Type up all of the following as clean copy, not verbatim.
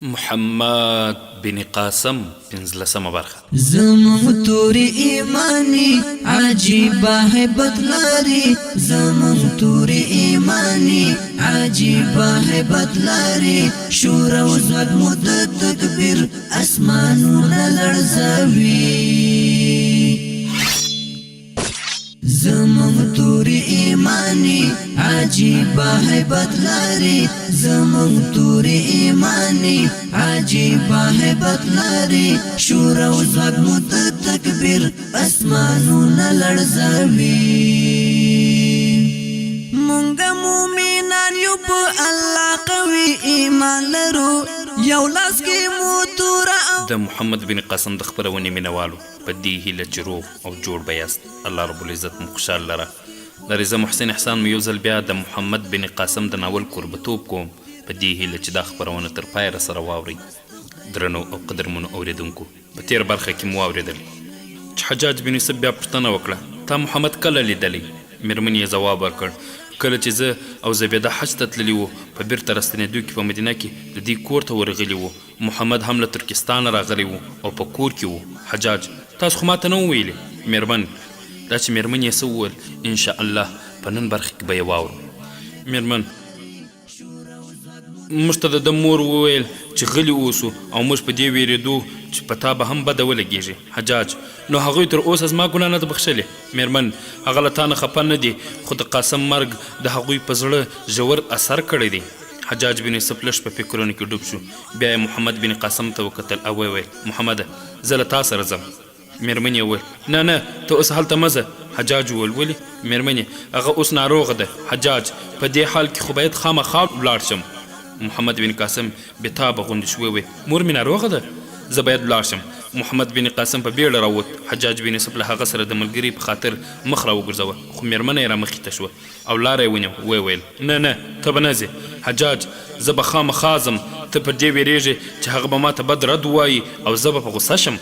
محمد بن قاسم پنځلسمه برخه. زمون توری ایمانی عجیبه هیبت لري، زمون توری ایمانی عجیبه هیبت لري، شور او زود مدت تکبیر اسمانونه لړزوي. زمون توری ایمانی عجیبه هیبت لري، زمون توری ایمانی عجیبه هیبت لري، شور او زود مدت تکبیر اسمانونه لړزوي. مونږه مومنان یو په الله قوي ایمان لرو، یو لاس کې مو توره د محمد بن قاسم د خپرونې مینوالو په دې هیله چې روغ او جوړ به یاست. الله رب العزت مو خوشحال لره. د رضا محسن احسان مو یو ځل بیا د محمد بن قاسم د ناول کوربتوب کوم په دې هیله چې دا خپرونه تر پایه راسره واورئ. درنو او قدرمنو اوریدونکو، په تېره برخه کې مو واورېدل چې حجاج بن یوسف بیا پوښتنه وکړه، تا محمد کله لیدلی؟ مېرمنې یې ځواب ورکړ، کله چې زه او زبیده حج ته تللي وو، په بیرته راستنېدو کې په مدینه کې د دې کور ته ورغلي وو. محمد هم له ترکستانه راغلی وو او په کور کې وو. حجاج: تاسو خو ماته نه وویلې؟ مېرمن: دا چې مېرمن یې څه وویل انشاءالله په نن برخه کې به یې واورو. مېرمن: موږ ته د ده مور وویل چې غلي اوسو او موږ په دې ویرېدو چې په تا به هم بده ولګېږي. حجاج: نو هغوی تر اوسه زما ګناه نه ده بخښلې؟ مېرمن: هغه له تا نه خفه نه دي، خو د قاسم مرګ د هغوی په زړه ژور اثر کړی دی. حجاج بن یوسف لږ په فکرونو کې ډوب شو، بیا یې محمد بن قاسم ته وکتل او ویې ویل: محمده، زه له تا سره ځم. مېرمن یې وویل: نه نه، ته اوس هلته مه ځه. حجاج وویل: ولې؟ مېرمن: هغه اوس ناروغه ده. حجاج: په دې حال کې خو باید خامخا ولاړ شم. محمد بن قاسم بېتابه غوندې شو، وویل: مور مې ناروغه ده، زه باید ولاړ شم. محمد بن قاسم په بیړه راووت. حجاج بن یوسف له هغه سره د ملګري په خاطر مخ را وګرځوه، خو مېرمنه یې را مخې ته شوه او لاره یې ونیو. ویې ویل: نه نه، ته به نه ځې. حجاج: زه به خامخا ځم، ته پر دې ویرېږې چې هغه به ماته بد رد ووایي او زه به په غوسه شم.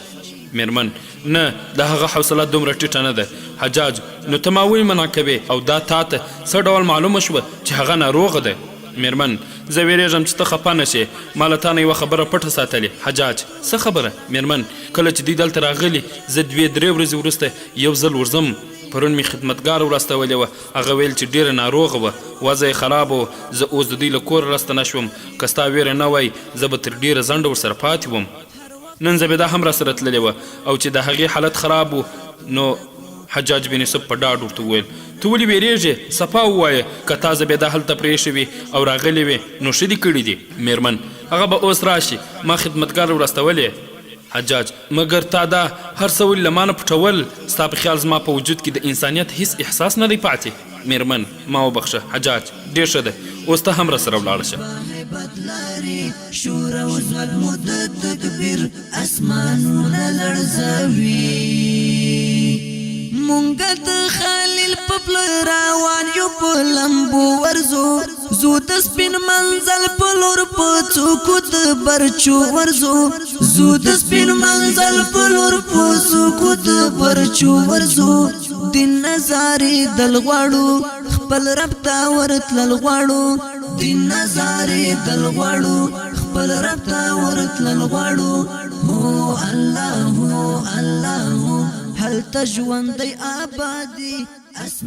مېرمن: نه، د هغه حوصله دومره ټیټه نه ده. حجاج: نو ته ما ولې منع کوې او دا تا ته څه ډول معلومه شوه چې هغه ناروغه ده؟ مېرمن: زه ویرېږم چې ته خفه نه شې، ما له تا نه یوه خبره پټه ساتلې. حجاج: څه خبره؟ مېرمن: کله چې دوی دلته راغلي، زه 2-3 ورځې وروسته یو ځل ورځم. پرون مې خدمتګار وراستولې وه، هغه ویل چې ډېره ناروغه وه، وضع یې خراب و. زه اوس د دوی له کوره راستنه شوم، که ستا ویره نه وای زه به تر ډېره ځنډه ورسره پاتې وم. نن زبیده هم راسره تللې وه او چې د هغې حالت خراب و. نو حجاج بن یوسف په ډاډ ورته وویل: ته ولې ویرېږې؟ صفا ووایه، که تا زبیده هلته پرېښې وي او راغلې وې نو ښه دې کړي دي. مېرمن: هغه به اوس راشي، ما خدمتګار وراستولې. حجاج: مګر تا دا هر څه ولې له ما نه پټول؟ ستا په خیال زما په وجود کې د انسانیت هیڅ احساس نه دی پاتې؟ مېرمن: ما وبخښه. حجاج: ډېر ښه ده، اوس ته هم راسره ولاړه شه. شور او زود مدت تکبیر اسمانونه لړزوي. مونږه د خلیل په پل روان یو، په لمبو ورزو، زو د سپین منزل په لور په څوکو د برچو ورزو، زو د سپین منزل په لور په څوکو د برچو ورزو. د نظارې دل غواړو، خپل رب ته ورتلل غواړو، د نظارې دل غواړو، خپل رب ته ورتلل غواړو. هو الله هو الله هلته ژوندی آبادي.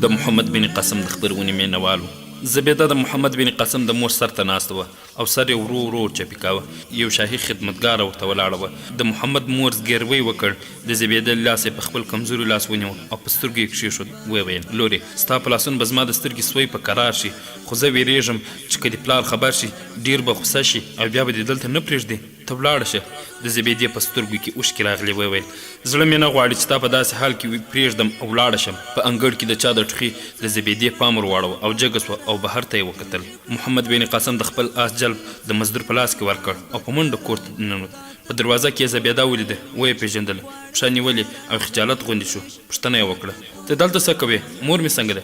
د محمد بن قاسم د خپرونې مینوالو، زبیده د محمد بن قاسم د مور سر ته ناسته وه او سر یې ورو ورو چپي کاوه. یو شاهي خدمتګاره ورته ولاړه وه. د محمد مور زګیروی وکړ، د زبیده لاس یې په خپل کمزوري لاس ونیو او په سترګو یې کښېښود. ویې ویل: لورې، ستا په لاسونو به زما د سترګې سوی په قرار شي، خو زه ویرېږم چې که د پلار خبر شي ډېر به غوسه شي او بیا به دې دلته نه پرېږدي. ته ولاړه شه. د زبیدې په سترګو کې اوښکې راغلې. ویې ویل: زړه مې نه غواړي چې تا په داسې حال کې پرېږدم او ولاړه شم. په انګړ کې د چا د ټوخي د زبیدې پام ور واړو او جګه سوه او بهر ته یې وکتل. محمد بن قاسم د خپل آس جلب د مزدور په لاس کې ورکړ او په منډه کور ته ننوت. په دروازه کې یې زبیده ولیده، ویې پېژندله، پښه نیولې او خجالت غوندې شو. پوښتنه یې وکړه: ته دلته څه کوې؟ مور مې څنګه ده؟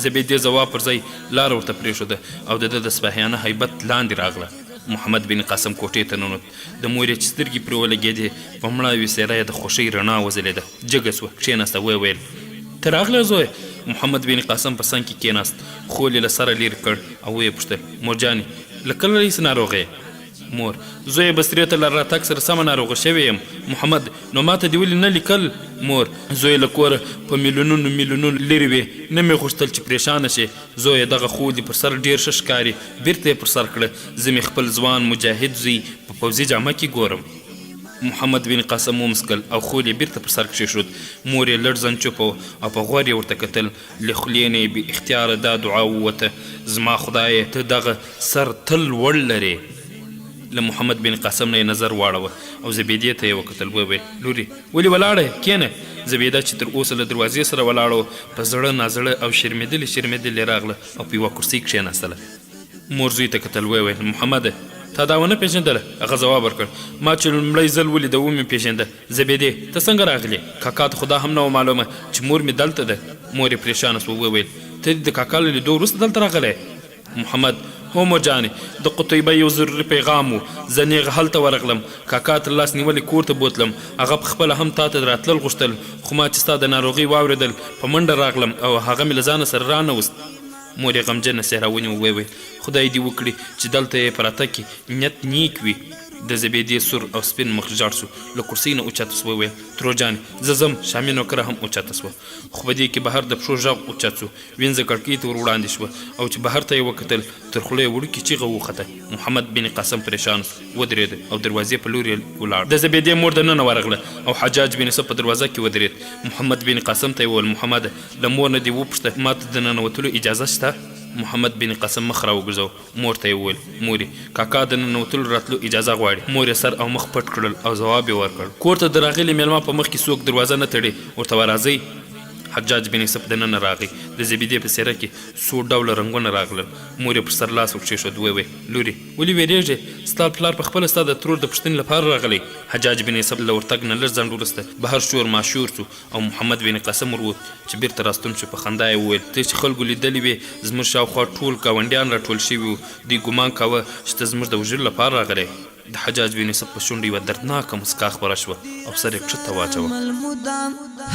زبیدې ځواب پر ځای لاره ورته پرېښوده او د ده د سپاهیانه هیبت لاندې راغله. محمد بن قاسم کوټې ته ننوت. د مور یې چې سترګې پرې ولګېدې، په مړاوي څېره یې د خوښۍ رڼا وځلېده. جګه سوه، کښېناسته. ویې ویل: ته راغلې زوی؟ محمد بن قاسم په څنګ کې کېناست، خول یې له سره لرې کړ او ویې پوښتل: مورجانې، له کله راهیسې ناروغه یې؟ مور: زوی بصرې ته له راتګ سره سمه ناروغه شوی یم. محمد: نو ما ته دې ولې نه لیکل؟ مور: زوی له کوره په میلیونونو لرې وې، نه مې غوښتل چې پریشانه شي. زوی: دغه خو دې پر سر ډېر ښه ښکاري، بیرته یې پر سر کړه. زه مې خپل ځوان مجاهد زوی په پوځي جامه کې ګورم. محمد بن قاسم ومسکل او خول یې بیرته پر سر کښېښود. مور یې لږ ځن چوپه و او په غور یې ورته کتل. له خولې نه یې بې اختیاره دا دعا ووته: زما خدایه ته دغه سر تل لوړ لرې. له محمد بن قاسم نه یې نظر واړوه او زبیدې ته یې وکتل. وویل: لورې ولې ولاړه یې؟ کښېنه. زبیده چې تر اوسه له دروازې سره ولاړه په زړه نازړه او شرمېدلې راغله او په یوه کرسۍ کښېناستله. مور زوی ته کتل. وویل: محمده تا دا ونه پېژندله؟ هغه ځواب ورکړ: ما چې لومړی ځل ولیده ومې پېژنده. زبیدې ته څنګه راغلې؟ کاکا ته خو دا هم نه وه معلومه چې مور مې دلته ده. مور یې پریشانه سوه. وویل: ته د کاکا له لیدو وروسته دلته راغلی؟ محمد: هو مور جانې، د قطیبه یو ضروري پیغام و. زه نیغ هلته ورغلم، کاکا تر لاس نیولې کور ته بوتلم. هغه پخپله هم تا ته راتلل غوښتل، خو ما چې ستا د ناروغۍ واورېدل په منډه راغلم او هغه مې له ځانه سره رانوست. مور یې غمجنه څهره ونیو. وویل: خدای دې وکړي چې دلته یې په راتګ کې نیت نیک وي. د زبیدې سور او سپین مخ ژاړ سو. له کرسۍ نه اوچته سوه. وویل: ترور جانې زه ځم. شامي نوکره هم اوچته سوه، خو په دې کې بهر د پښو غږ اوچت سو. وینځه کړکۍ ته ور وړاندې شوه او چې بهر ته یې وکتل تر خوله یې وړوکې چیغه وخته. محمد بن قاسم پریشان سو، ودرېد او دروازې په لور یې ولاړ. د زبیدې مور دننه ورغله او حجاج بن یوسف په دروازه کې ودرېد. محمد بن قاسم ته یې وویل: محمده له مور نه دې وپوښته ما ته د ننوتلو اجازه شته؟ محمد بن قاسم مخ راوګرځاو. مور ته یې وویل: مورې کاکا د ننوتلو راتلو اجازه غواړي. مور یې سر او مخ پټ کړل او ځواب یې ورکړ: کور ته د راغلي میلمه په مخ کې څوک دروازه نه تړي، ورته ورځئ. حجاج بن یوسف دننه راغی. د زبیدې په څېره کې څو ډوله رنګونه راغلل. مور یې پر سر لاس وکښېښود. وویل: لورې ولې ویرېږې؟ ستا پلار پخپله ستا د ترور د پوښتنې لپاره راغلی. حجاج بن یوسف له ورتګ نه لږ ځنډ وروسته بهر شور ماشور سو او محمد بن قاسم ور ووت چې بیرته راستون شو. په خندا یې وویل: ته چې خلکو لیدلې وې زموږ شاوخوا ټول ګاونډیان راټول شوي وو، دوی ګمان کاوه چې ته زموږ د وژلو لپاره راغلی. د حجاج بن یوسف په شونډو یوه دردناکه مسکا خپره شوه او سر یې کښته واچوه.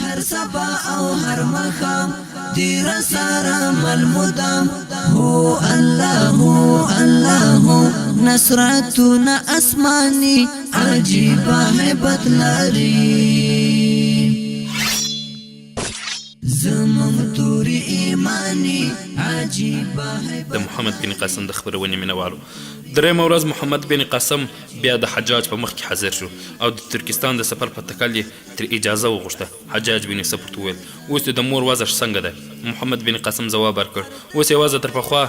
هر سبا او هر مخام دیر سارا ملمدام هو الله هو الله نصرتنا اسماني عجيبه هيبت لري زمون توري ایمانی عجيبه هيبت. د محمد بن قاسم د خبرونې مینوالو درېیمه ورځ محمد بن قاسم بیا د حجاج په مخ کې حاضر شو او د ترکستان د سفر په تکل یې تر اجازه وغوښته. حجاج بن یوسف ورته وویل: اوس د مور وضع څنګه ده؟ محمد بن قاسم ځواب ورکړ: اوس یې وضع تر پخوا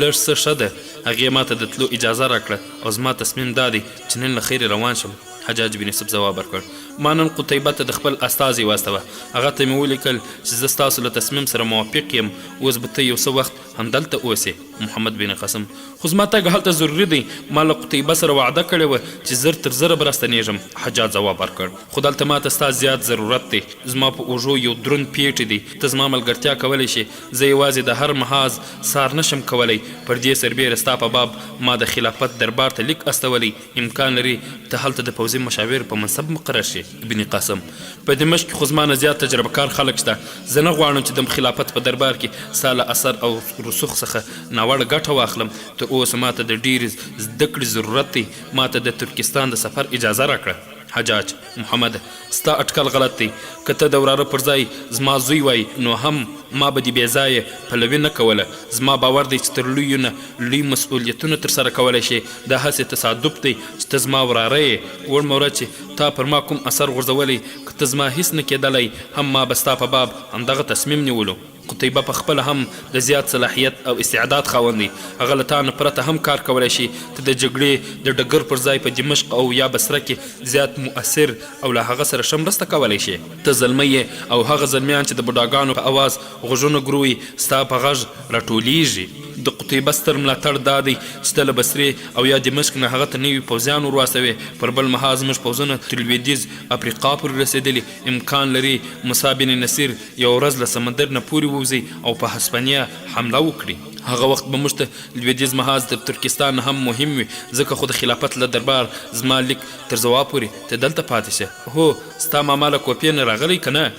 لږ څه ښه ده. هغې ما ته د تلو اجازه راکړه او زما تصمیم دا دی چې نن له خیرې روان شم. حجاج بن یوسف ځواب ورکړ: ما نن قتیبه ته د خپل استازي واستوه، هغه ته مې ولیکل چې زه ستاسو له تصمیم سره موافق یم، اوس به ته یو څه وخت همدلته اوسې. محمد بن قاسم: خو زما تګ هلته ضروري دی، ما له قتیبه سره وعده کړې وه چې زر تر زره به راستنېږم. حجاج ځواب ورکړ: خو دلته ما ته ستا زیات ضرورت دی، زما په اوږو یو دروند پیټی دی، ته زما ملګرتیا کولی شي، زه یوازې د هر محاذ سار نشم کولی. پر دې سربیره ستا په باب ما د خلافت دربار ته لیک استولی، امکان لري ته هلته د پوځي مشاور په منصب مقرر شي. ابن قاسم: په دمشق کې خو زما نه زیات تجربه کار خلک شته، زه نه غواړم چې د خلافت په دربار کې ستا له اثر او رسوخ څخه ناوړه ګټه واخلم. تر اوسه ما ته د ډېرې زده کړې ضرورت دی، ما ته د ترکستان د سفر اجازه راکړه. حجاج: محمد ستا اټکل غلط دی، که ته د وراره پر ځای زما زوی وای نو هم ما به دې بې ځایه پلوي نه کوله. زما باور دی چې تر لویو نه لوی مسؤلیتونه ترسره کولی شي. دا هسې تصادف دی چې ته زما وراره یې. وړمه ورځ چې تا پر ما کوم اثر غورځولی، که ته زما هیڅ نه کېدلی، هم ما به ستا په باب همدغه تصمیم نیولو. قتیبه په خپله هم د زیات صلاحیت او استعداد خاوند دی، هغه له تا نه پرته هم کار کولی شي. ته د جګړې د ډګر پر ځای په دمشق او یا بصره کې زیات مؤثر او له هغه سره ښه مرسته کولی شي. ته زلمی یې او هغه زلمیان چې د بوډاګانو په اواز غوږونه ګروي ستا په غږ راټولیږي. د قتیبه ستر ملاتړ دا دی چې ته له بصرې او یا دمشق نه هغه ته نوي پوځیان ور واستوې. پر بل محاذ زموږ پوځونه تر لویدیځ افریقا پورې رسېدلي، امکان لري موسی بن نصیر یو ورځ له سمندر نه پورې ووځي او په هسپانیا حمله وکړي. هغه وخت به موږ ته لویدیځ محاذ تر ترکستان هم مهم وي، ځکه خو د خلافت له دربار زما لیک تر ځواب پورې ته دلته پاتې شه. هو ستا ماما له کوپې نه راغلی که نه؟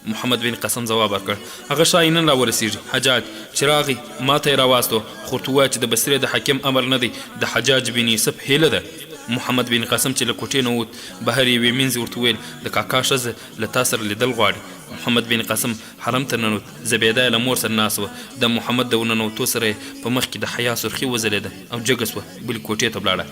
محمد بن قاسم ځواب ورکړ هغه شای نن راورسېږي حجاج چې راغی ما ته یې راواستو خو ورته ووایه چې د بصرې د حاکم امر نه دی د حجاج بن یوسف هیله ده محمد بن قاسم چې له کوټې نه ووت بهر یوې مینځې ورته وویل د کاکا ښځه له تا سره لیدل غواړي محمد بن قاسم حرم ته ننوت زبیده یې له مور سره ناست وه د محمد د ورننوتو سره یې په مخ کې د حیا سرخي وځلېده او جګه سوه بلې کوټې ته ولاړه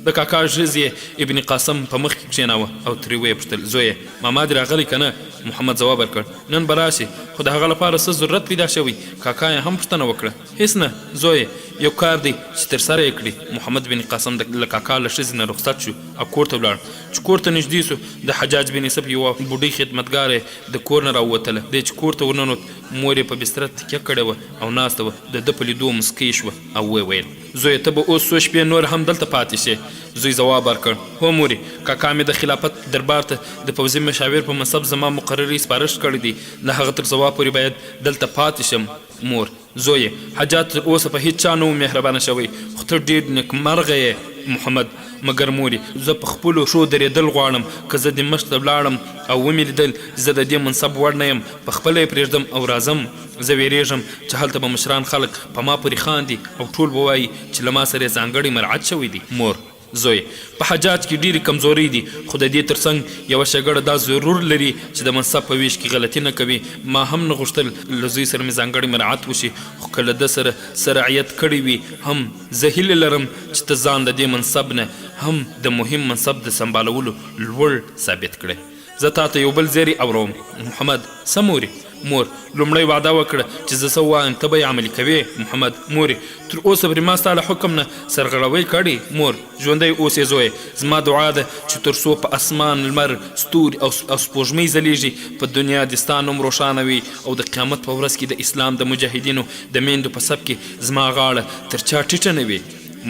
د کاکا ښځې ابن قاسم په مخ کې کښېناوه او ترې ویې پوښتل زویه ماما دې راغلی که نه محمد ځواب ورکړ نن به راشي خو د هغه لپاره څه ضرورت پیدا شوی کاکا یې هم پوښتنه وکړه هېڅ نه زویه یو کار دی چې ترسره یې کړي محمد بن قاسم له کاکا له ښځې نه رخصت شو او کور ته ولاړ چې کور ته نږدې سو د حجاج بن یوسف یوه بوډۍ خدمتګاره یې د کور نه راووتله دی چې کور ته ورننوت مور یې په بستره تکیه کړې وه او ناسته وه د ده په لیدو مسکۍ شوه او ویې ویل زویه ته به اوس څو شپې نور هم دلته پاتې شې زوی ځواب ورکړ هو مورې کاکا مې د خلافت دربار ته د پوځي مشاور په منصب زما مقرري سپارښت کړی دی د هغه تر ځواب پورې باید دلته پاتې شم مور زویه حجاج تر اوسه په هیڅ چا نه و مهربانه شوی خو ته ډېر نیکمرغه یې محمد مګر مورې زه په خپلو ښو درېدل غواړم که زه دمشق ته ولاړم او ومې لیدل زه د دې منصب وړ نه یم پخپله یې پرېږدم او راځم زه ویرېږم چې هلته به مشران خلک په ما پورې خاندي او ټول به وایي چې له ما سره یې ځانګړی مرعت شوی دی مور زویه په حجاج کې ډېرې کمزورۍ دي خو د دې ترڅنګ یوه شګړه دا ضرور لري چې د منصب په ویش کې غلطي نه کوي ما هم نه غوښتل له زوی سره مې ځانګړی مراعات وشي خو که له ده سره رعیت کړی وي هم زه هیله لرم چې ته ځان د دې منصب نه هم د مهم منصب د سمبالولو لوړ ثابت کړی زه تا ته یو بل زیری اورم محمد څه مورې مور لومړی وعده وکړه چې زه څه ووایم ته به یې عملي کوې محمد مورې تر اوسه پرې ما ستا له حکم نه سرغړوی کړې مور ژوندی اوسې زویه زما دعا ده چې تر څو په اسمان لمر ستوري او سپوږمۍ ځلیږي په دنیا دې ستا نوم روښانه وي او د قیامت په ورځ کې د اسلام د مجاهدینو د میندو په صف کې زما غاړه تر چا ټیټه نه وي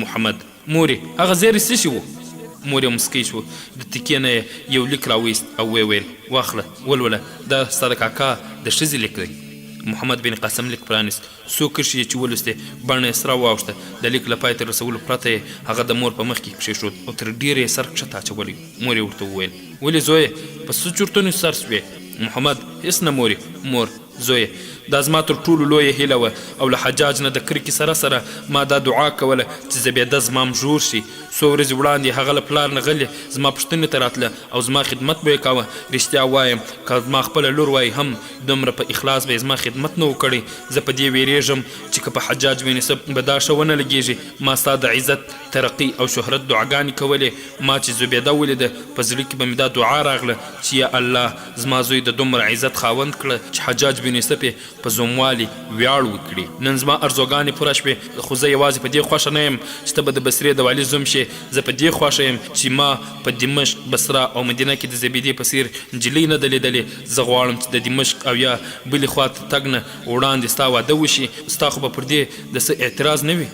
محمد مورې هغه زیری څه شي و مور یې مسکی شو د تکیې نه یې یو لیک راویست او ویې ویل واخله ولوله دا ستا د کاکا د ښځې لیک دی محمد بن قاسم لیک پرانیست څو کرښې یې چې ولوستې بڼه یې سره واوښته د لیک له پای ته رسولو پرته یې هغه د مور په مخ کې کښېښود او تر ډېره یې سر کښته اچولی مور یې ورته وویل ولې زویه په څه چورتونو سر سوې محمد هېڅ نه مورې مور زویه دا زما تر ټولو لویه هیله وه او له حجاج نه د کرکې سره سره ما دا دعا کوله چې زبیده زما ژور شي څو ورځې وړاندې هغه له پلار نه غلې زما پوښتنې ته راتله او زما خدمت به یې کاوه رښتیا وایم که زما خپله لور وایي هم دومره په اخلاص به یې زما خدمت نه و کړی زه په دې ویرېږم چې که په حجاج بن یوسف به دا ښه ونه لګېږي ما ستا د عزت ترقي او شهرت دعاګانې کولې ما چې زبیده ولیده په زړه کې به مې دا دعا راغله چې یا الله زما زوی د دومره عزت خاوند کړه چې حجاج بن یوسف یې په زوموالي ویاړ وکړي نن زما ارزوګانې پوره شوې خو زه یوازې په دې خوښه نه یم چې ته به د بصرې د والي زوم شې زه په دې خوښه یم چې ما په دمشق بصره او مدینه کې د زبیدې په څېر نجلۍ نه ده لیدلې زه غواړم چې د دمشق او یا بلې خوا ته تګ نه وړاندې ستا واده وشي ستا خو به پر دې د څه اعتراض نه وي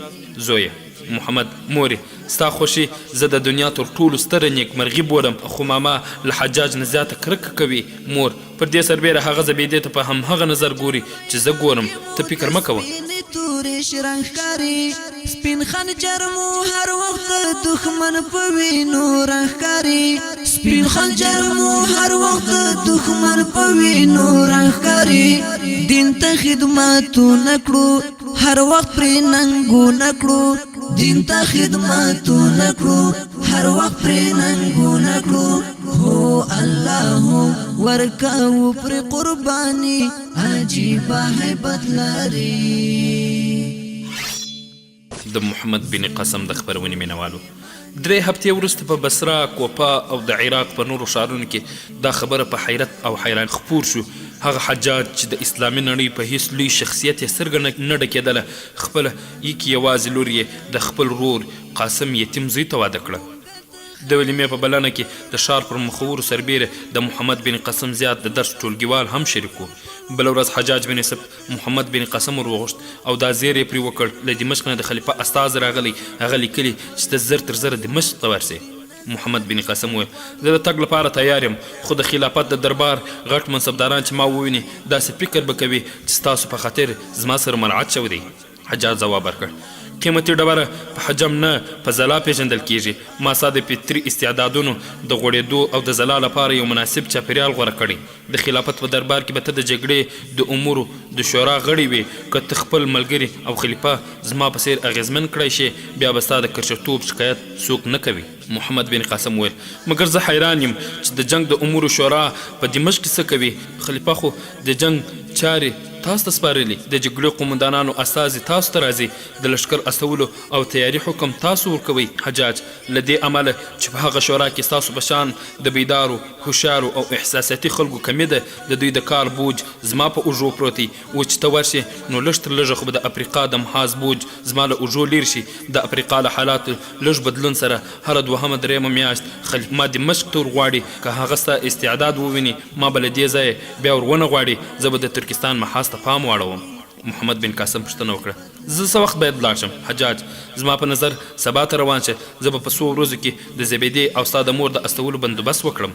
زویه محمد مورې ستا خوښي زه د دنیا تر ټولو ستره نیکمرغي بولم خو ماما له حجاج نه زیاته کرکه کوي مور پر دې سربیره هغه زبیدې ته په همهغه نظر ګوري چې زه ګورم ته فکر مه کوه تورې شرنګ سپین خنجر مو هر وخت دښمن په وینو رنګ سپین خنجر مو هر وخت دښمن په وینو رنګ دین ته خدمتونه کړو هر وخت پرې ننګونه کړو دین ته خدمتونه کړو هر وخت پرې ننګونه کړو هو الله ورکاو پر قربانی عجیب هیبت لري د محمد بن قاسم د خبرونې مینوالو 3 هفتې وروسته په بصره کوپا او د عراق په نورو ښارونو کې دا خبره په حیرت او حیران خپور شو هغه حجاج چې د اسلامي نړۍ په هیڅ لوی شخصیت یې سترګه نه ډکېدله خپله یکې یوازې لور یې د خپل ورور قاسم یتیم زوی ته واده کړه د ولیمې په بلنه کې د ښار پر مخورو سربیره د محمد بن قاسم زیات د درس ټولګیوال هم شریک وو بله ورځ حجاج بن یوسف محمد بن قاسم ور وغوښت او دا زیر یې پرې وکړ له دمشق نه د خلیفه استازی راغلی هغه لیکلي چې ته زر تر زره دمشق ته ورسې محمد بن قاسم وویل زه د تګ لپاره تیار یم خو د خلافت د دربار غټ منصبداران چې ما وویني داسې فکر به کوي چې ستاسو په خاطر زما سره مرعت شوی دی حجاج ځواب ورکړ قیمتي ډبره په حجم نه په ځلا پیژندل کیږي ما ستا د فطري استعدادونو د غوړېدو او د ځلا لپاره یو مناسب چاپیریال غوره کړی د خلافت په دربار کې به ته د جګړې د امورو د شورا غړی وي که ته خپل ملګري او خلیفه زما په څیر اغیزمن کړی شي بیا به ستا د کرشرتوب شکایت څوک نه کوي. محمد بن قاسم وویل مګر زه حیران یم چې د جنگ د امورو شورا په دمشق کې څه کوي؟ خلیفه خو د جنگ چارې تاسو ته سپارلي، د جګړې قومندانانو استازي تاسو ته راځي، د لشکر استولو او تیاري حکم تاسو ورکوئ. حجاج له دې امله چې په هغه شورا کې ستاسو په شان د بیدارو هوښیارو او احساساتي خلکو کمي ده، د دوی د کار بوج زما په اوږو پروت دی. و چې ته ورشې نو لږ تر لږه خو به د افریقا د محاذ بوج زما له اوږو لیر شي. د افریقا له حالاتو لږ بدلون سره هره دوهمه درېیمه میاشت خلیفه ما دمشق ته ورغواړي، که هغه ستا استعداد وویني ما به له دې ځایه بیا ور ونه غواړي، زه به د ترکستان محاذ ته پام واړوم. محمد بن قاسم پوښتنه وکړه زه څه وخت باید لاړ شم؟ حجاج زما په نظر سبا ته روان شه، زه به په څو ورځو کې د زبیدې او ستا د مور د استولو بندوبست وکړم.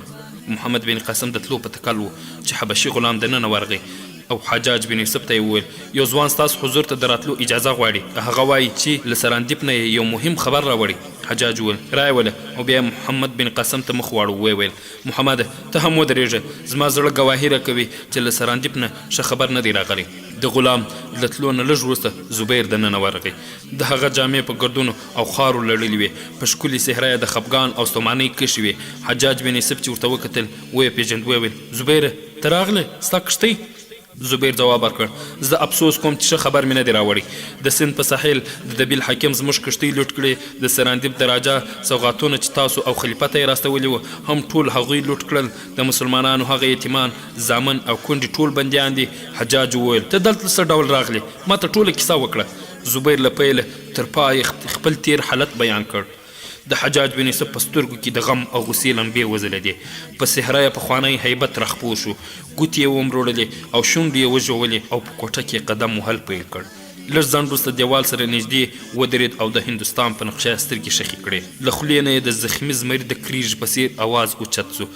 محمد بن قاسم د تلو په تکل و چې حبشي غلام دننه ورغی او حجاج بن یوسف ته یې وویل یو ځوان ستاسو حضور ته د راتلو اجازه غواړي، هغه وایي چې له سراندیپ نه یو مهم خبر راوړي. حجاج وویل رایې وله او بیا محمد بن قاسم ته مخ واړو. ویل محمد ته هم ودرېږه، زما زړه ګواهي راکوي چې له سراندیپ نه ښه خبر نه دی راغلی. د غلام له تلو نه لږ وروسته زبیر دننه ورغی، د هغه جامې په ګردونو او خارو لړلې وې، په ښکلې صحرا د خفګان او ستومانۍ کښې وې. حجاج بن یوسف چې ورته وکتل ویې پېژند، ویل زبیره ته راغلې ستا کښتۍ؟ زبیر جواب ورکړ زه افسوس کوم چې ښه خبر مې نه دی راوړی. د سند په ساحل د دبیل حاکم زموږ کښتۍ لوټ کړې، د سراندیب د راجا سوغاتونه چې تاسو او خلیفه ته یې راستولي وو هم ټول هغوی لوټ کړل، د مسلمانانو هغه یتیمان زامن او کونډې ټول بندیان دي. حجاج وویل ته دلته څه ډول راغلی؟ ما ته ټوله کیسه وکړه. زبیر له پیله تر پایه خپل تیر حالت بیان کړ. د حجاج بن یوسف په سترګو کې د غم او غصې لمبې وځلېدې، په صحرا یې پخوانی هیبت راخپور شو، ګوتې یې ومروړلې او شونډې یې وژولې او په کوټه کې قدم وهل پیل کړ. لږ ځنډ وروسته دیوال سره نږدې ودرېد او د هندوستان په نقشه سترګې شخې کړې. له خولې نه یې د زخمي زمري د کریژ په څېر اواز اوچت سو.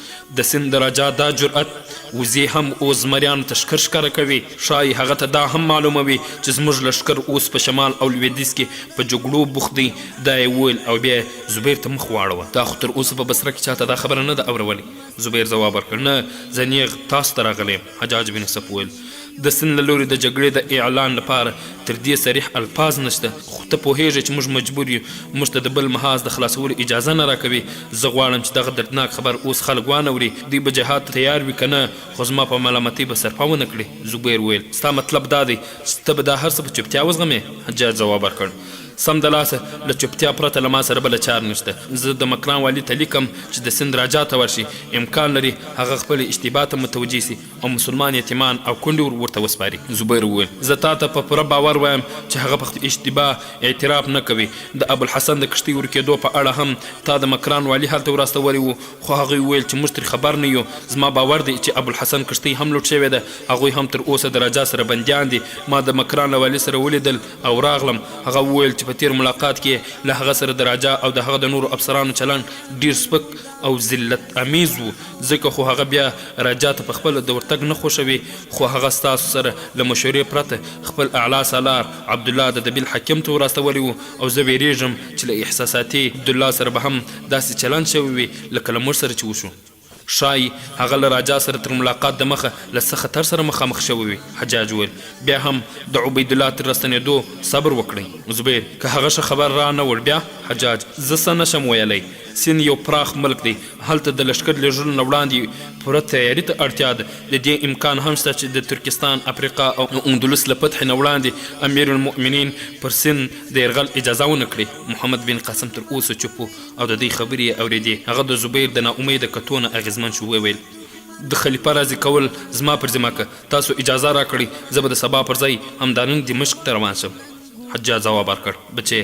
د سند د راجا دا جرأت وزې هم اوس زمریانو ته ښکر ښکاره کوي، ښایي هغه ته دا هم معلوموي چې زموږ لښکر اوس په شمال او لویدیځ کې په جګړو بوخت دی. دا یې وویل او بیا زبیر ته مخ واړوه. دا خو تر اوسه په بصره کې چاته دا خبره نه ده اورولې. زبیر ځواب ورکړ نه زه نیغ تاسو ته راغلی یم. حجاج بن یوسف وویل د سند له لوري د جګړې د اعلان لپاره تر دې صریح الفاظ نشته، خو ته پوهېږې چې موږ مجبور یو، موږ ته د بل محاذ د خلاصولو اجازه نه راکوي. زه غواړم چې دغه دردناک خبر اوس خلک وانوري، دوی به جهاد ته تیار وي که نه، خو زما په ملامتۍ به سرپه ونه کړي. زبیر وویل ستا مطلب دا دی چې ته به دا هر څه په چوپتیا وزغمې؟ حجاج ځواب ورکړ سم د لاسه له چوپتیا پرته له ما سره بله چار نشته. زه د مکران والي ته لیکم چې د سند راجا ته ورشي، امکان لري هغه خپلې اشتباه ته متوجه سي او مسلمان یتیمان او کونډې ورته وسپاري. زبیر وویل زه تا ته په پوره باور وایم چې هغه په خپل اشتباه اعتراف نه کوي. د ابوالحسن د کښتۍ ورکېدو په اړه هم تا د مکران والي هلته وراستولی وو، خو هغوی ویل چې موږ ترې خبر نه یو. زما باور دی چې ابوالحسن کښتۍ هم لوټ شوې ده، هغوی هم تر اوسه د راجا سره بندیان دي. ما د مکران والي سره ولیدل او راغلم، هغه وویل چې په تیر ملاقات کې له هغه سره د راجا او د هغه د نورو افسرانو چلند ډیر سپک او ذلت امیز وو، ځکه خو هغه بیا راجا ته په خپله د ورتګ نه خوښوي، خو هغه ستاسو سره له مشورې پرته خپل اعلی سالار عبدالله د دبیل حکیم ته وراستولی وو، او زه ویرېږم چې له احساساتي عبدالله سره به هم داسې چلند شوی وي لکه له موږ سره چې وشو. ښایي هغه له راجا سره تر ملاقات د مخه له څه خطر سره مخامخ شوی وي. حجاج ویل بیا هم د عبیدالله تر راستنېدو صبر وکړئ. زبیر که هغه ښه خبر را نه وړ بیا؟ حجاج زه څه نشم ویلی، سند یو پراخ ملک دی، هلته د لښکر لیږلو نه وړاندې پوره تیاري ته اړتیا ده. د دې امکان هم شته چې د ترکستان، افریقا او اندلس له فتح نه وړاندې امیر المؤمنین پر سند د یرغل اجازه ونه کړي. محمد بن قاسم تر اوسه چوپ او د دې خبرې یې اورېدې. هغه د زبیر د ناامیده کتو نه اغېزمن شو. وویل د خلیفه راضي کول زما پر ذمه که تاسو اجازه راکړئ زه به د سبا پر ځای همدارنګ دمشق ته روان شم. حجاج ځواب ورکړ بچې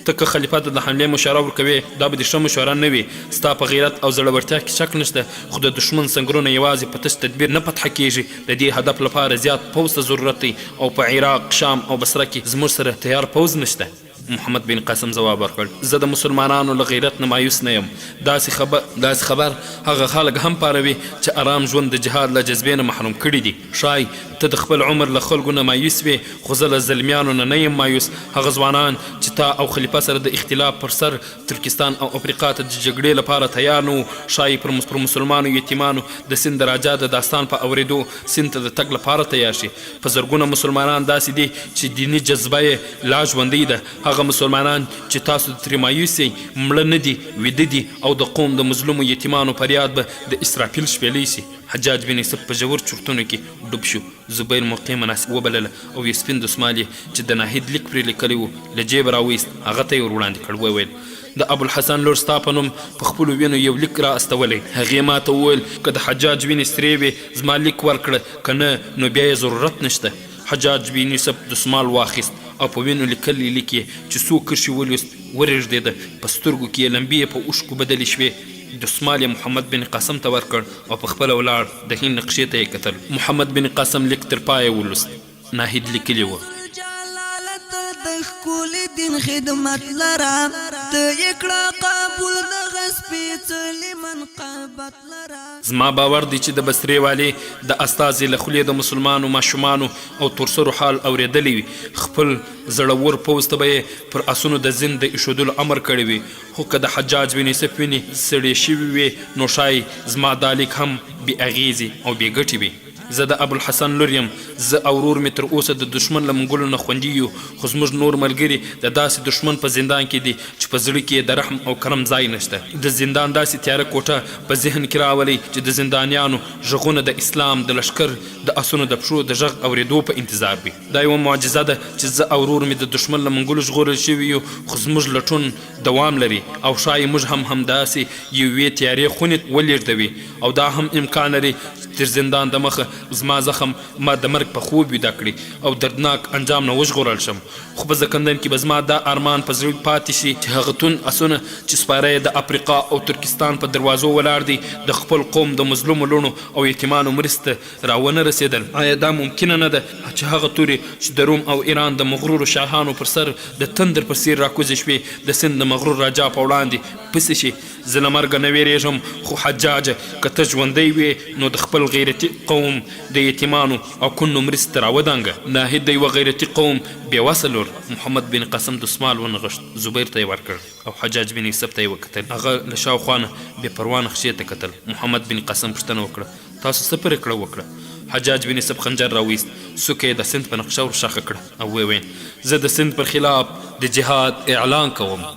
ته که خلیفه ته د حملې مشوره ورکوې دا به د ښه مشوره نه وي. ستا په غیرت او زړورتیا کې شک نشته، خو د دښمن سنګرونه یوازې په تش تدبیر نه فتح کېږي. د دې هدف لپاره زیات پوځ ته ضرورت دی او په عراق، شام او بصره کې زموږ سره تیار پوځ نشته. محمد بن قاسم ځواب ورکړ زه د مسلمانانو له غیرت نه مایوس نه یم داسې خبر هغه خلک هم پاروي چې آرام ژوند د جهاد له جذبې نه محروم کړي دي شای ته د خپل عمر له خلکو نه مایوس وې خو زه له زلمیانو نه یم مایوس هغه ځوانان چې تا او خلیفه سره د اختلاف پر سر ترکستان او افریقا ته د جګړې لپاره تیار نه وو شای پر مسلمانو یتیمانو د سند د راجا د داستان په اورېدو سند ته د تګ لپاره تیار شي په زرګونه مسلمانان داسې دي چې دیني جذبه یې لا ژوندۍ ده هغه مسلمانان چې تاسو ترې مایوس یې مړه نه دي ویده دي او د قوم د مظلومو یتیمانو فریاد به د اسرافیل شپېلی شي حجاج بن یوسف په ژور چورتونو کې ډوب شو زبیر موقع مناسب وبلله او یو سپین دسمال چې د ناهید لیک پرې لیکلی و له جیب راویست هغه ته یې ور وړاندې کړ وویل د ابوالحسن لور ستا په نوم په خپلو وینو یو لیک را استولی هغې ما ته وویل که د حجاج وینې سرې وې زما لیک ورکړه که نه نو بیا یې ضرورت نشته حجاج بن یوسف دسمال واخیست او په وینو لیکلی لیک یې چې څو کرښې ولوست ورېږدېده په سترګو کې یې لمبې په اوښکو بدلې شوې دسمال یې محمد بن قاسم ته ورکړ او په خپله ولاړ د هند نقشې ته یې کتل محمد بن قاسم لیک تر پایه ولوست ناهید لیکلي و د ښکلي دین خدمت لره ته یې کړه قبول دغه سپېڅلي منقبت لره زما باور دی چې د بصرې والې د استازي له خولې د مسلمانو ماشومانو او تورسرو حال اورېدلی وي خپل زړور پوځ ته به یې پر اسونو د زند د ایښودلو امر کړی وي خو که د حجاج بن یوسف وینې سړې شوي وي نو ښایي زما دا لیک هم بې اغېزې او بې ګټې وي زه د ابوالحسن لور یم زه او ورور مې تر اوسه د دشمن له منګلو نه خوندي یو خو زموږ نور ملګري د داسې دشمن په زندان کې دي چې په زړه کې د رحم او کرم ځای نشته د زندان داسې تیاره کوټه په ذهن کې راولئ چې د زندانیانو غږونه د اسلام د لښکر د اسونو د پښو د غږ اورېدو په انتظار وي دا یوه معجزه ده چې زه او ورور مې د دشمن له منګلو ژغورل شوي یو خو زموږ لټون دوام لري او ښایي موږ هم همداسې یوې تیارې خونې ولېږدوي او دا هم امکان لري تر زندان د مخه زما زخم ما د مرګ په خوب ویده کړي او دردناک انجام نه وژغورل شم خو په زکندن کې به زما دا ارمان په زړه پاتې شي چې هغه تون اسونه چې سپاره یې د افریقا او ترکستان په دروازو ولاړ دي د خپل قوم د مظلومو لوڼو او یتیمانو مرسته راونه رسېدل آیا دا ممکنه نه ده چې هغه تورې چې د روم او ایران د مغرورو شاهانو پر سر د تندر پر څیر راکوزې شوې د سند د مغرور راجا په وړاندې پسې شي زه له مرګه نه ویرېږم خو حجاجه که ته ژوندی وې نو د خپل غیرتي قوم د یتیمانو او کونډو مرستې راودانګه ناهید د یوه غیرتي قوم بېوسه لور محمد بن قاسم دسمال ونغښت زبیر ته یې ورکړ او حجاج بن یوسف ته یې وکتل هغه له شاوخوا نه بې پروا نقشې ته کتل محمد بن قاسم پوښتنه وکړه تاسو څه پرېکړه وکړه حجاج بن یوسف خنجر راویست څوکه یې د سند په نقشه ورشاخه کړه او ویې ویل زه د سند پر خلاف د جهاد اعلان کوم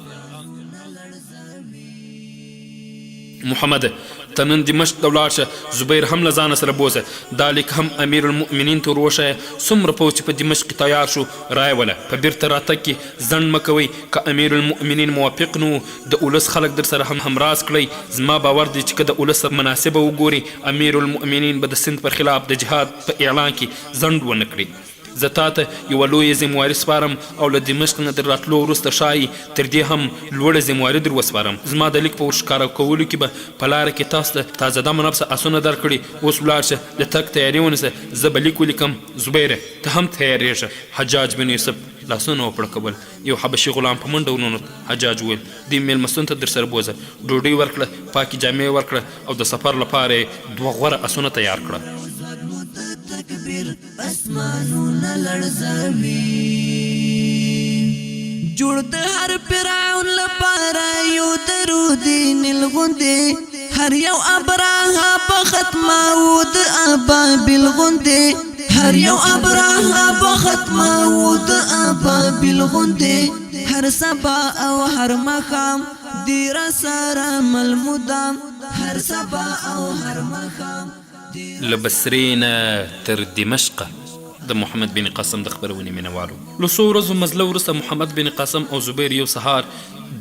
محمد ته نن دمشق ته ولاړ شه زبیر هم له ځانه سره بوځه دا لیک هم امیر المؤمنین ته ور وښیه څومره پوځ چې په دمشق کې تیار شو رایه وله په بیرته راتګ کې ځنډ مه کوئ که امیر المؤمنین موافق نو د اولس خلک در سره هم همراز کړئ زما باور دی چې که د اولس مناسبه وګوري امیر المؤمنین به د سند پر خلاف د جهاد په اعلان کې ځنډ ونه کړي زه تا ته یوه لویه ذمواري سپارم او له دمشق نه در راتلو وروسته ښایي تر دې هم لوړه ذمواري در وسپارم زما د لیک په ورښکاره کولو کې به په لاره کې تاسو ته تازه دمه نفسه اسونه درکړي اوس ولاړ شه د تګ تیاري ونیسه زه به لیک ولیکم زبیره ته هم تیارېږه حجاج بن یوسف لاسونه وپړکول یو حبشي غلام په منډه وننوت حجاج وویل دې میلمستون ته در سره بوځه ډوډۍ ورکړه پاکې جامې ورکړه او د سفر لپاره یې 2 غوره اسونه تیار کړه اسمانونه لړزوي جوړ د هر فرعون لپاره یو درود نیل غوندې هر یو ابراهه په ختمه و د ابابیل غوندې هر یو ابراهه په ختمه و د ابابیل غوندې هر سبا او هر مخام دیر سره ملمودام هر سبا او هر مخام له بصرې نه تر دمشقه د محمد بن قاسم د خپرونې مینوالو له څو ورځو مزله وروسته محمد بن قاسم او زبیر یو سهار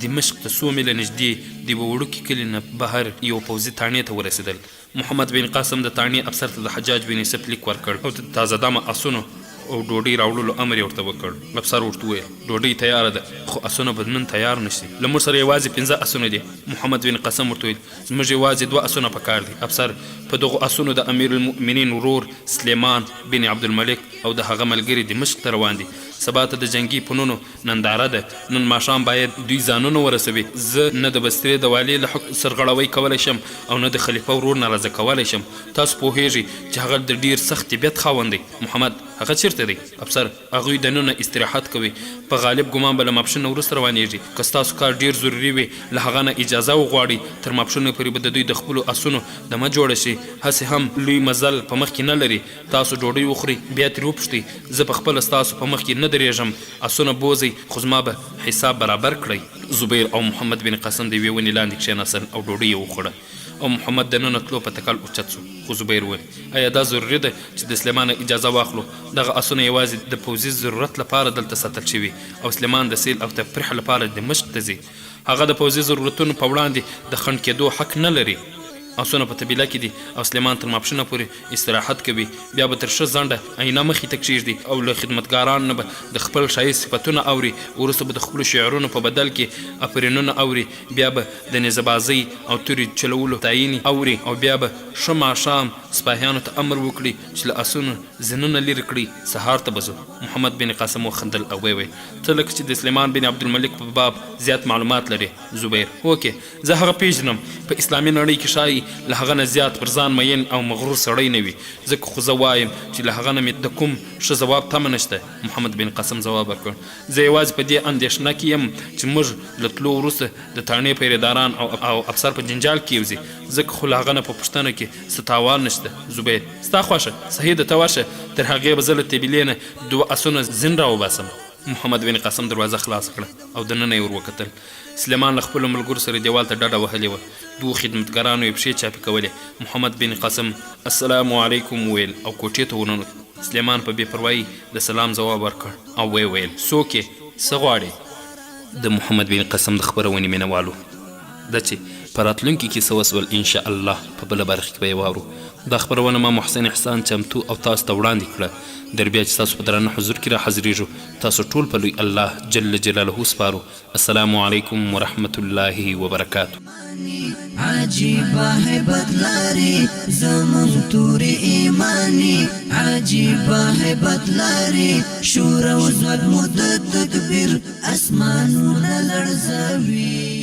دمشق ته 100 میله نږدې د یوه وړوکي کلي نه بهر یو پوځي تاڼې ته ورسېدل محمد بن قاسم د تاڼې افسر ته د حجاج بن یوسف لیک ورکړ او د تازه دمه اسونو او ډوډۍ راوړلو امر یې ورته وکړ. افسر ورته وویل ډوډۍ تیاره ده خو اسونه به نن تیار نشي. له موږ سره یوازې 15 اسونه دي. محمد بن قاسم ورته وویل زموږ یوازې 2 اسونه پکار دي. افسر په دغو اسونو د امیر المؤمنین ورور سلیمان بن عبدالملک او د هغه ملګري دمشق ته روان دي. سبا ته د جنگي پنونو ننداره ده. نن ماښام باید دوی ځانونه ورسوي. زه نه د بسترې د والي له حکم سرغړوی کولی شم او نه د خلیفه ورور ناراضه کولی شم. تاسو پوهیږئ چې هغه د ډیر سخت طبیعت خاوند دی. محمد هغه چیرته دی؟ افسر هغوی دننه استراحت کوي. په غالب ګمان به له ماپښینه وروسته روانیږي. که ستاسو کار ډیر ضروري وي له هغه نه اجازه وغواړئ. تر ماپښینه پورې به د دوی د خپلو اسونو دمه جوړه شي. هسې هم لوی مزل په مخ کې نه لري. تاسو ډوډۍ وخورئ بیا ترې وپوښتئ. زه پخپله ستاسو په مخ کې نه درېږم. اسونه بوزئ خو زما به حساب برابر کړئ. زبیر او محمد بن قاسم د یوې ونې لاندې کښېناستل او ډوډۍ یې وخوړه او محمد دننه تلو په تکل اوچت سو. خو زبیر وویل ایا دا ضروري ده چې د سلیمان اجازه واخلو؟ دغه اسونه یوازې د پوځي ضرورت لپاره دلته ساتل شوي او سلیمان د سیل او تفریح لپاره دمشق ته ځي. هغه د پوځي ضرورتونو په وړاندې د خنډ کېدو حق نه لري. اسونه په طبیله کې دي او سلیمان تر ماپښینه پورې استراحت کوي. بیا به تر ښه ځنډه آینه مخې ته کښېږدي او له خدمتګارانو نه به د خپل ښایست صفتونه اوري. وروسته به د خپلو شعرونو په بدل کې افرینونه اوري. بیا به د نیزهبازۍ او تورې چلولو تاینې اوري او بیا به ښه ماښام سپاهیانو ته امر وکړي چې له اسونو ځینونه لرې کړي. سهار ته به ځو. محمد بن قاسم وخندل او ویې ته لکه چې د سلیمان بن عبدالملک په باب زیات معلومات لري. زبیر اوکې زه هغه پیژنم. په اسلامي نړۍ کې ښایي له هغه نه زیات پر ځان مین او مغرور سړی نه وي. ځکه خو زه وایم چې له هغه نه مې د کوم ښه ځواب تمه نشته. محمد بن قاسم ځواب ورکړ زه یوازې په دې اندېښنه کې یم چې موږ له تلو وروسته د تاڼې پیرېداران او افسر په جنجال کې یوځي. ځکه خو له هغه نه په پوښتنه کې څه تاوان نشته. زبیر ستا خوښه صحیح ده ته ورشه. تر هغې به زه له طبیلې نه 2 اسونه زین راوباسم. محمد بن قاسم دروازه خلاص کړه او دننه یې ور وکتل. سلیمان له خپلو ملګرو سره دیوال ته ډډه وهلې وه. 2 خدمتګارانو یې پښې چاپې کولې. محمد بن قاسم السلام علیکم وویل او کوټې ته ورننوت. سلیمان په بې پروایي د سلام ځواب ورکړ او ویې ویل څوک یې څه غواړې؟ د محمد بن قاسم د خپرونې مینوالو ده چې په راتلونکي کې څه وسول انشاء الله په بله برخه کې به یې واورو. دا خپرونه ما محسن احسان چمتو او تاسو ته وړاندې کړه. در بیا چې تاسو په درانه حضور کې را حاضرېږو تاسو ټول په لوی الله جل جلاله سپارو. السلام علیکم ورحمة الله وبرکاته. عجیبه هیبت لري زمون توري ایمانی. عجیبه هیبت لري شور او زود مدد تکبیر اسمانونه لړزوي.